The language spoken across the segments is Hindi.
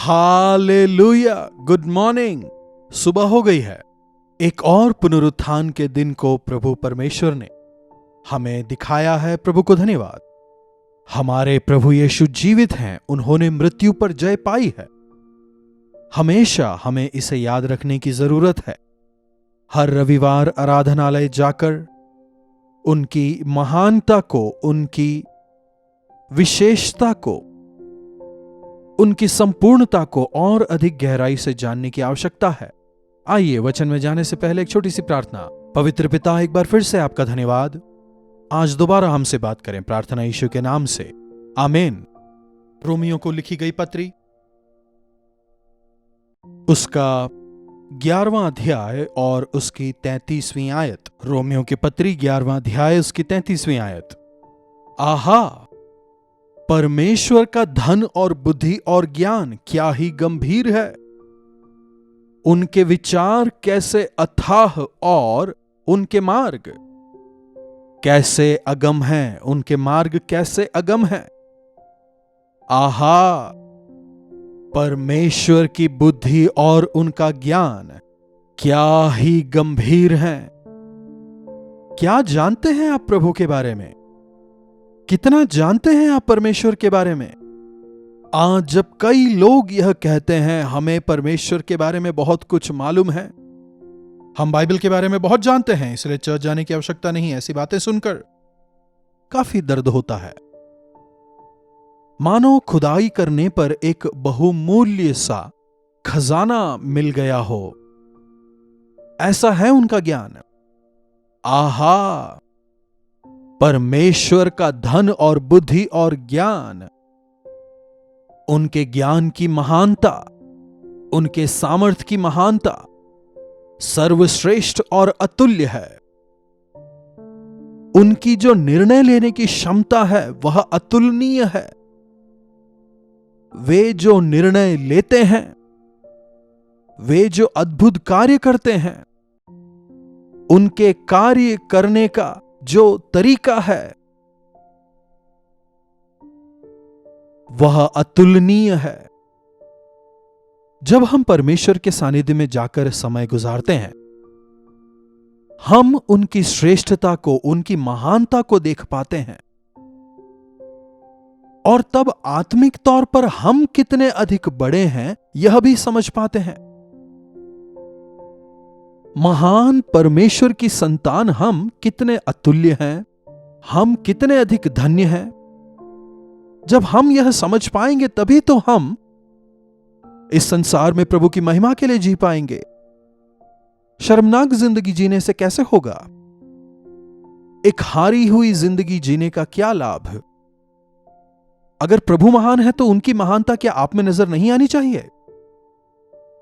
हालेलुया। Good morning. सुबह हो गई है। एक और पुनरुत्थान के दिन को प्रभु परमेश्वर ने हमें दिखाया है। प्रभु को धन्यवाद। हमारे प्रभु यीशु जीवित हैं। उन्होंने मृत्यु पर जय पाई है। हमेशा हमें इसे याद रखने की जरूरत है। हर रविवार आराधनालय जाकर उनकी महानता को, उनकी विशेषता को, उनकी संपूर्णता को और अधिक गहराई से जानने की आवश्यकता है। आइए वचन में जाने से पहले एक छोटी सी प्रार्थना। पवित्र पिता, एक बार फिर से आपका धन्यवाद। आज दोबारा हमसे बात करें, प्रार्थना यीशु के नाम से, आमीन। रोमियो को लिखी गई पत्री, उसका 11वां अध्याय और उसकी 33वीं आयत। रोमियो की पत्री 11वां अध्याय, उसकी 33वीं आयत। आहा, परमेश्वर का धन और बुद्धि और ज्ञान क्या ही गंभीर है। उनके विचार कैसे अथाह और उनके मार्ग कैसे अगम हैं। उनके मार्ग कैसे अगम हैं। आहा, परमेश्वर की बुद्धि और उनका ज्ञान क्या ही गंभीर है। क्या जानते हैं आप प्रभु के बारे में? कितना जानते हैं आप परमेश्वर के बारे में? आज जब कई लोग यह कहते हैं हमें परमेश्वर के बारे में बहुत कुछ मालूम है, हम बाइबल के बारे में बहुत जानते हैं, इसलिए चर्च जाने की आवश्यकता नहीं, ऐसी बातें सुनकर काफी दर्द होता है। मानो खुदाई करने पर एक बहुमूल्य सा खजाना मिल गया हो, ऐसा है उनका ज्ञान। आहा, परमेश्वर का धन और बुद्धि और ज्ञान, उनके ज्ञान की महानता, उनके सामर्थ्य की महानता सर्वश्रेष्ठ और अतुल्य है। उनकी जो निर्णय लेने की क्षमता है वह अतुलनीय है। वे जो निर्णय लेते हैं, वे जो अद्भुत कार्य करते हैं, उनके कार्य करने का जो तरीका है वह अतुलनीय है। जब हम परमेश्वर के सानिध्य में जाकर समय गुजारते हैं, हम उनकी श्रेष्ठता को, उनकी महानता को देख पाते हैं, और तब आत्मिक तौर पर हम कितने अधिक बड़े हैं यह भी समझ पाते हैं। महान परमेश्वर की संतान हम कितने अतुल्य हैं, हम कितने अधिक धन्य हैं। जब हम यह समझ पाएंगे तभी तो हम इस संसार में प्रभु की महिमा के लिए जी पाएंगे। शर्मनाक जिंदगी जीने से कैसे होगा? एक हारी हुई जिंदगी जीने का क्या लाभ? अगर प्रभु महान है तो उनकी महानता क्या आप में नजर नहीं आनी चाहिए?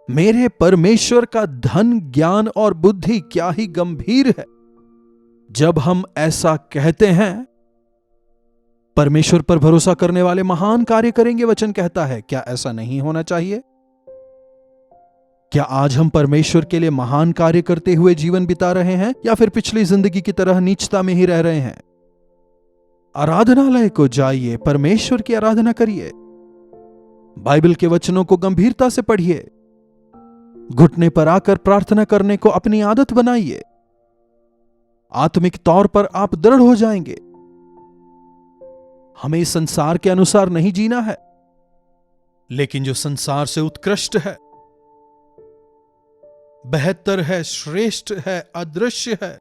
मेरे परमेश्वर का धन, ज्ञान और बुद्धि क्या ही गंभीर है। जब हम ऐसा कहते हैं, परमेश्वर पर भरोसा करने वाले महान कार्य करेंगे, वचन कहता है। क्या ऐसा नहीं होना चाहिए? क्या आज हम परमेश्वर के लिए महान कार्य करते हुए जीवन बिता रहे हैं, या फिर पिछली जिंदगी की तरह नीचता में ही रह रहे हैं? आराधनालय को जाइए, परमेश्वर की आराधना करिए, बाइबल के वचनों को गंभीरता से पढ़िए, घुटने पर आकर प्रार्थना करने को अपनी आदत बनाइए। आत्मिक तौर पर आप दृढ़ हो जाएंगे। हमें इस संसार के अनुसार नहीं जीना है, लेकिन जो संसार से उत्कृष्ट है, बेहतर है, श्रेष्ठ है, अदृश्य है,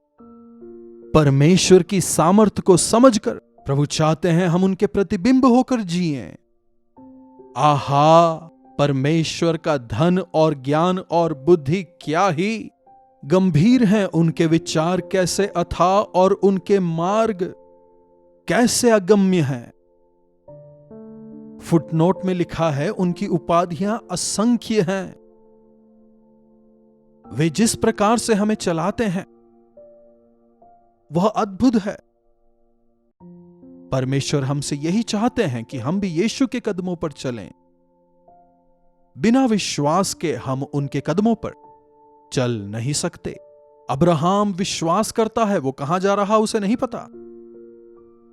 परमेश्वर की सामर्थ्य को समझकर प्रभु चाहते हैं हम उनके प्रतिबिंब होकर जिएं। आहा, परमेश्वर का धन और ज्ञान और बुद्धि क्या ही गंभीर हैं। उनके विचार कैसे अथाह और उनके मार्ग कैसे अगम्य हैं। फुटनोट में लिखा है, उनकी उपाधियां असंख्य हैं। वे जिस प्रकार से हमें चलाते हैं वह अद्भुत है। परमेश्वर हमसे यही चाहते हैं कि हम भी यीशु के कदमों पर चलें। बिना विश्वास के हम उनके कदमों पर चल नहीं सकते। अब्राहम विश्वास करता है, वो कहां जा रहा उसे नहीं पता।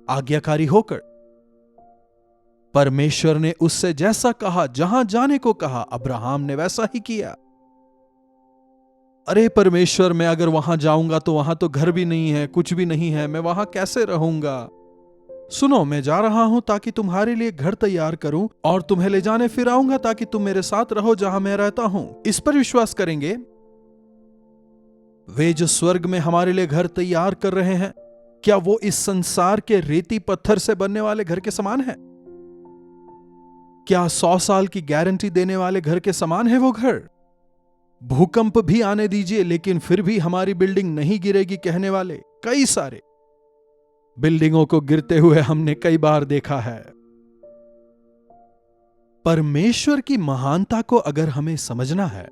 आज्ञाकारी होकर परमेश्वर ने उससे जैसा कहा, जहां जाने को कहा, अब्राहम ने वैसा ही किया। अरे परमेश्वर, मैं अगर वहां जाऊंगा तो वहां तो घर भी नहीं है, कुछ भी नहीं है, मैं वहां कैसे रहूंगा? सुनो, मैं जा रहा हूं ताकि तुम्हारे लिए घर तैयार करूं और तुम्हें ले जाने फिर आऊंगा ताकि तुम मेरे साथ रहो जहां मैं रहता हूं। इस पर विश्वास करेंगे? वे जो स्वर्ग में हमारे लिए घर तैयार कर रहे हैं, क्या वो इस संसार के रेती पत्थर से बनने वाले घर के समान है? क्या 100 साल की गारंटी देने वाले घर के समान है वो घर? भूकंप भी आने दीजिए लेकिन फिर भी हमारी बिल्डिंग नहीं गिरेगी कहने वाले कई सारे बिल्डिंगों को गिरते हुए हमने कई बार देखा है। परमेश्वर की महानता को अगर हमें समझना है,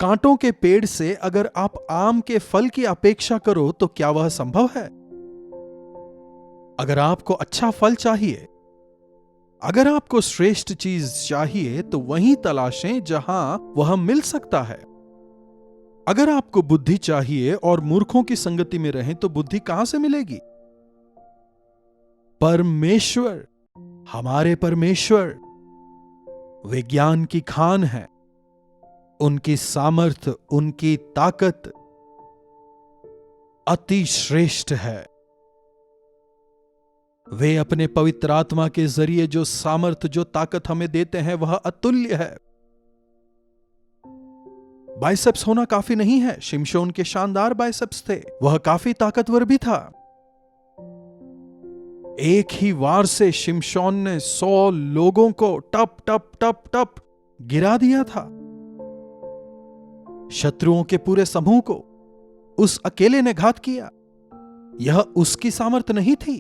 कांटों के पेड़ से अगर आप आम के फल की अपेक्षा करो तो क्या वह संभव है? अगर आपको अच्छा फल चाहिए, अगर आपको श्रेष्ठ चीज चाहिए तो वहीं तलाशें जहां वह मिल सकता है। अगर आपको बुद्धि चाहिए और मूर्खों की संगति में रहें तो बुद्धि कहां से मिलेगी? परमेश्वर, हमारे परमेश्वर विज्ञान की खान है। उनकी सामर्थ्य, उनकी ताकत अति श्रेष्ठ है। वे अपने पवित्र आत्मा के जरिए जो सामर्थ्य, जो ताकत हमें देते हैं वह अतुल्य है। बाइसेप्स होना काफी नहीं है। शिमशोन के शानदार बाइसेप्स थे, वह काफी ताकतवर भी था। एक ही वार से शिमशोन ने 100 लोगों को टप टप टप टप गिरा दिया था। शत्रुओं के पूरे समूह को उस अकेले ने घात किया। यह उसकी सामर्थ्य नहीं थी,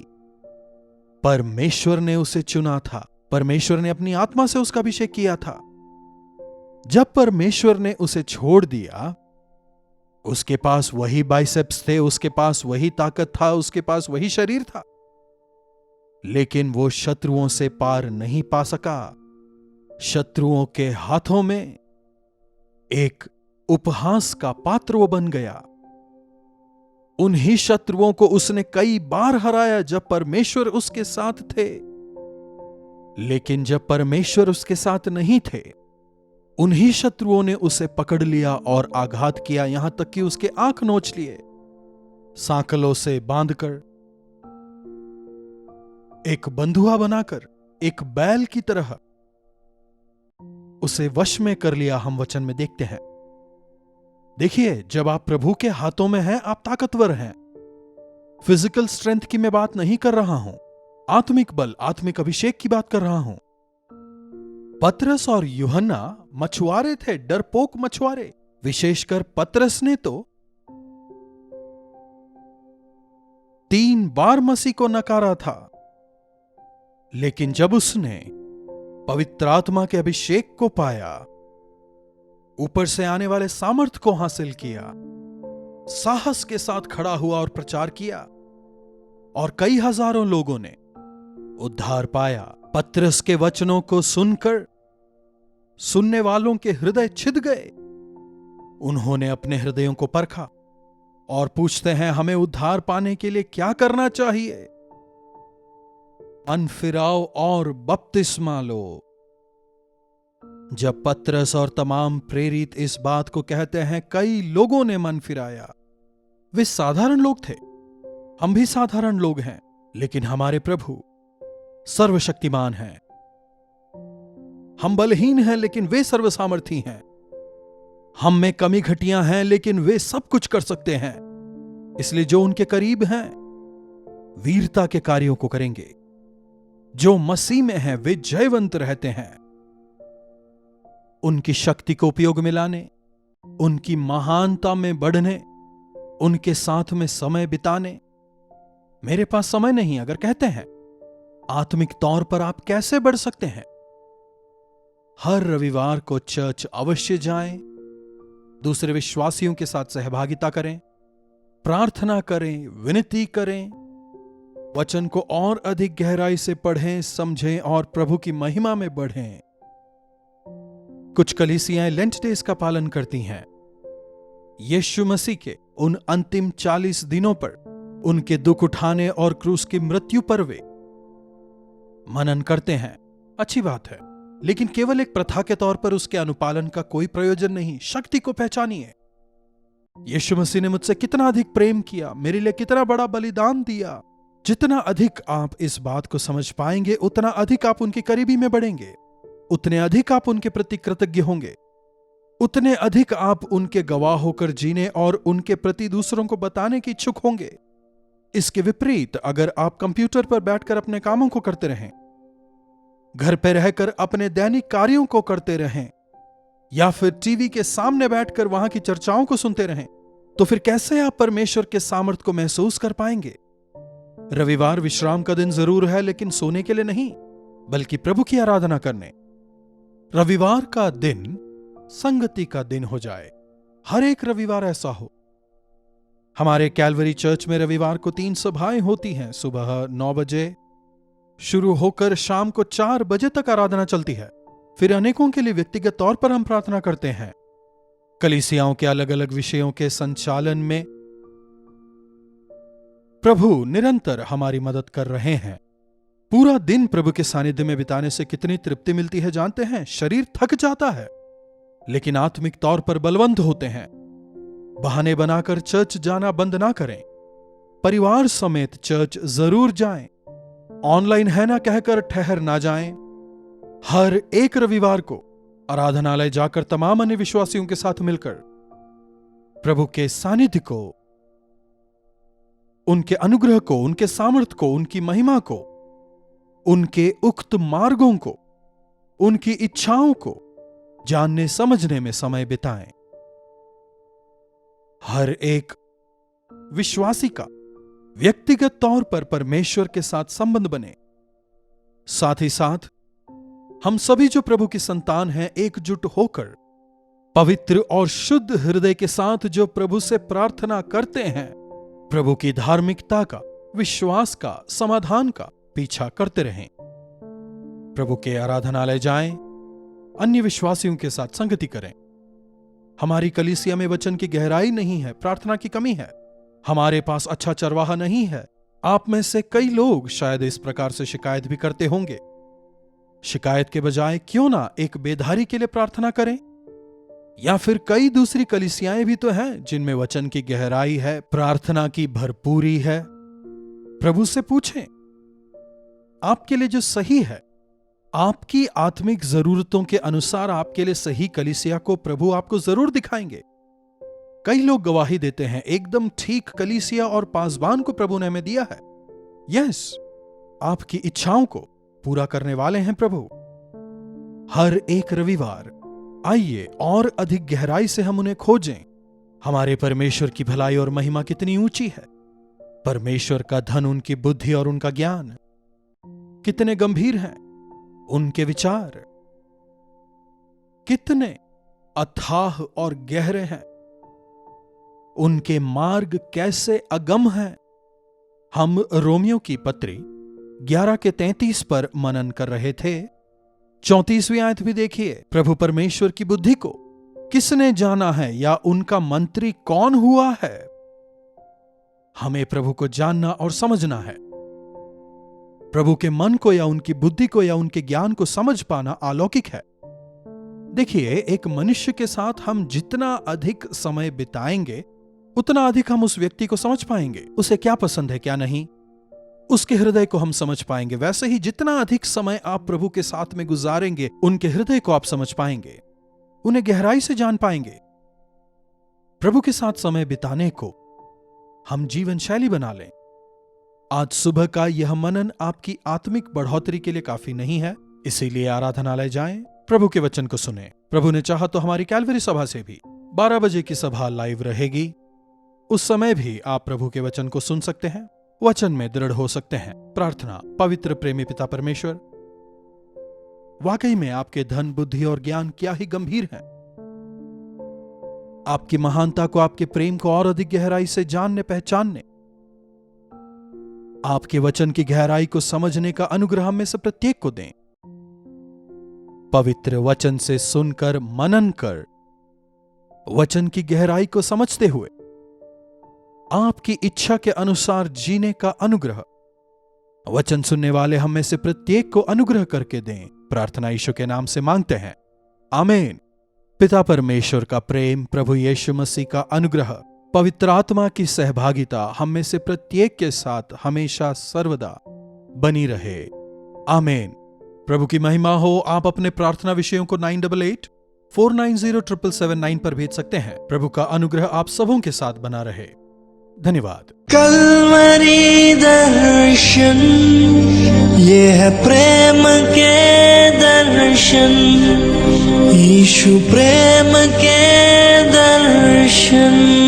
परमेश्वर ने उसे चुना था। परमेश्वर ने अपनी आत्मा से उसका अभिषेक किया था। जब परमेश्वर ने उसे छोड़ दिया, उसके पास वही बाइसेप्स थे, उसके पास वही ताकत था, उसके पास वही शरीर था, लेकिन वो शत्रुओं से पार नहीं पा सका। शत्रुओं के हाथों में एक उपहास का पात्र वो बन गया। उन्हीं शत्रुओं को उसने कई बार हराया जब परमेश्वर उसके साथ थे, लेकिन जब परमेश्वर उसके साथ नहीं थे, उन्हीं शत्रुओं ने उसे पकड़ लिया और आघात किया, यहां तक कि उसके आंख नोच लिए, सांकलों से बांधकर, एक बंधुआ बनाकर, एक बैल की तरह उसे वश में कर लिया। हम वचन में देखते हैं। देखिए, जब आप प्रभु के हाथों में हैं, आप ताकतवर हैं। फिजिकल स्ट्रेंथ की मैं बात नहीं कर रहा हूं, आत्मिक बल, आत्मिक अभिषेक की बात कर रहा हूं। पतरस और यूहन्ना मछुआरे थे, डरपोक मछुआरे। विशेषकर पतरस ने तो 3 बार मसीह को नकारा था, लेकिन जब उसने पवित्र आत्मा के अभिषेक को पाया, ऊपर से आने वाले सामर्थ्य को हासिल किया, साहस के साथ खड़ा हुआ और प्रचार किया, और कई हजारों लोगों ने उद्धार पाया। पतरस के वचनों को सुनकर सुनने वालों के हृदय छिद गए। उन्होंने अपने हृदयों को परखा और पूछते हैं, हमें उद्धार पाने के लिए क्या करना चाहिए? मन फिराओ और बपतिस्मा लो। जब पतरस और तमाम प्रेरित इस बात को कहते हैं, कई लोगों ने मन फिराया। वे साधारण लोग थे, हम भी साधारण लोग हैं, लेकिन हमारे प्रभु सर्वशक्तिमान हैं। हम बलहीन हैं लेकिन वे सर्वसामर्थी हैं। हम में कमी घटियां हैं लेकिन वे सब कुछ कर सकते हैं। इसलिए जो उनके करीब हैं वीरता के कार्यों को करेंगे। जो मसीह में हैं वे जयवंत रहते हैं। उनकी शक्ति को उपयोग में लाने, उनकी महानता में बढ़ने, उनके साथ में समय बिताने। मेरे पास समय नहीं, अगर कहते हैं आत्मिक तौर पर आप कैसे बढ़ सकते हैं? हर रविवार को चर्च अवश्य जाएं, दूसरे विश्वासियों के साथ सहभागिता करें, प्रार्थना करें, विनती करें, वचन को और अधिक गहराई से पढ़ें, समझें और प्रभु की महिमा में बढ़ें। कुछ कलीसियाएं लेंट डेज का पालन करती हैं। यीशु मसीह के उन अंतिम 40 दिनों पर, उनके दुख उठाने और क्रूस की मृत्यु पर वे मनन करते हैं, अच्छी बात है, लेकिन केवल एक प्रथा के तौर पर उसके अनुपालन का कोई प्रयोजन नहीं। शक्ति को पहचानिए। यीशु मसीह ने मुझसे कितना अधिक प्रेम किया, मेरे लिए कितना बड़ा बलिदान दिया। जितना अधिक आप इस बात को समझ पाएंगे, उतना अधिक आप उनके करीबी में बढ़ेंगे, उतने अधिक आप उनके प्रति कृतज्ञ होंगे, उतने अधिक आप उनके गवाह होकर जीने और उनके प्रति दूसरों को बताने के इच्छुक होंगे। इसके विपरीत अगर आप कंप्यूटर पर बैठकर अपने कामों को करते रहें, घर पर रहकर अपने दैनिक कार्यों को करते रहें, या फिर टीवी के सामने बैठकर वहां की चर्चाओं को सुनते रहें, तो फिर कैसे आप परमेश्वर के सामर्थ्य को महसूस कर पाएंगे? रविवार विश्राम का दिन जरूर है, लेकिन सोने के लिए नहीं, बल्कि प्रभु की आराधना करने। रविवार का दिन संगति का दिन हो जाए। हर एक रविवार ऐसा हो। हमारे कैलवरी चर्च में रविवार को 3 सभाएं होती हैं। सुबह 9 बजे शुरू होकर शाम को 4 बजे तक आराधना चलती है। फिर अनेकों के लिए व्यक्तिगत तौर पर हम प्रार्थना करते हैं। कलीसियाओं के अलग अलग विषयों के संचालन में प्रभु निरंतर हमारी मदद कर रहे हैं। पूरा दिन प्रभु के सानिध्य में बिताने से कितनी तृप्ति मिलती है जानते हैं? शरीर थक जाता है, लेकिन आत्मिक तौर पर बलवंत होते हैं। बहाने बनाकर चर्च जाना बंद ना करें। परिवार समेत चर्च जरूर जाएं। ऑनलाइन है ना कहकर ठहर ना जाएं। हर एक रविवार को आराधनालय जाकर तमाम अन्य विश्वासियों के साथ मिलकर प्रभु के सानिध्य को, उनके अनुग्रह को, उनके सामर्थ्य को, उनकी महिमा को, उनके उक्त मार्गों को, उनकी इच्छाओं को जानने समझने में समय बिताएं। हर एक विश्वासी का व्यक्तिगत तौर पर परमेश्वर के साथ संबंध बने। साथ ही साथ हम सभी जो प्रभु की संतान हैं, एकजुट होकर पवित्र और शुद्ध हृदय के साथ जो प्रभु से प्रार्थना करते हैं, प्रभु की धार्मिकता का, विश्वास का, समाधान का पीछा करते रहें। प्रभु के आराधनालय जाएं, अन्य विश्वासियों के साथ संगति करें। हमारी कलीसिया में वचन की गहराई नहीं है, प्रार्थना की कमी है, हमारे पास अच्छा चरवाहा नहीं है। आप में से कई लोग शायद इस प्रकार से शिकायत भी करते होंगे। शिकायत के बजाय क्यों ना एक बेधारी के लिए प्रार्थना करें? या फिर कई दूसरी कलीसियाएं भी तो हैं जिनमें वचन की गहराई है, प्रार्थना की भरपूरी है। प्रभु से पूछें, आपके लिए जो सही है, आपकी आत्मिक जरूरतों के अनुसार आपके लिए सही कलीसिया को प्रभु आपको जरूर दिखाएंगे। कई लोग गवाही देते हैं, एकदम ठीक कलीसिया और पासबान को प्रभु ने हमें दिया है। यस, आपकी इच्छाओं को पूरा करने वाले हैं प्रभु। हर एक रविवार आइए और अधिक गहराई से हम उन्हें खोजें। हमारे परमेश्वर की भलाई और महिमा कितनी ऊंची है। परमेश्वर का धन, उनकी बुद्धि और उनका ज्ञान कितने गंभीर हैं। उनके विचार कितने अथाह और गहरे हैं। उनके मार्ग कैसे अगम हैं। हम रोमियो की पत्री 11:33 पर मनन कर रहे थे। 34वीं आयत भी देखिए, प्रभु परमेश्वर की बुद्धि को किसने जाना है या उनका मंत्री कौन हुआ है? हमें प्रभु को जानना और समझना है। प्रभु के मन को या उनकी बुद्धि को या उनके ज्ञान को समझ पाना अलौकिक है। देखिए, एक मनुष्य के साथ हम जितना अधिक समय बिताएंगे, उतना अधिक हम उस व्यक्ति को समझ पाएंगे। उसे क्या पसंद है, क्या नहीं, उसके हृदय को हम समझ पाएंगे। वैसे ही जितना अधिक समय आप प्रभु के साथ में गुजारेंगे, उनके हृदय को आप समझ पाएंगे, उन्हें गहराई से जान पाएंगे। प्रभु के साथ समय बिताने को हम जीवन शैली बना लें। आज सुबह का यह मनन आपकी आत्मिक बढ़ोतरी के लिए काफी नहीं है, इसीलिए आराधनालय जाएं, प्रभु के वचन को सुनें। प्रभु ने चाहा तो हमारी कैलवरी सभा से भी 12 बजे की सभा लाइव रहेगी। उस समय भी आप प्रभु के वचन को सुन सकते हैं, वचन में दृढ़ हो सकते हैं। प्रार्थना। पवित्र प्रेमी पिता परमेश्वर, वाकई में आपके धन, बुद्धि और ज्ञान क्या ही गंभीर हैं। आपकी महानता को, आपके प्रेम को और अधिक गहराई से जानने, पहचानने, आपके वचन की गहराई को समझने का अनुग्रह हम में से प्रत्येक को दें। पवित्र वचन से सुनकर, मनन कर, वचन की गहराई को समझते हुए आपकी इच्छा के अनुसार जीने का अनुग्रह वचन सुनने वाले हम में से प्रत्येक को अनुग्रह करके दें। प्रार्थना यीशु के नाम से मांगते हैं, आमीन। पिता परमेश्वर का प्रेम, प्रभु यीशु मसीह का अनुग्रह, पवित्र आत्मा की सहभागिता हम में से प्रत्येक के साथ हमेशा सर्वदा बनी रहे, आमीन। प्रभु की महिमा हो। आप अपने प्रार्थना विषयों को 9884907779 पर भेज सकते हैं। प्रभु का अनुग्रह आप सबों के साथ बना रहे। धन्यवाद। कल्वरी दर्शन, ये है प्रेम के दर्शन, यीशु प्रेम के दर्शन।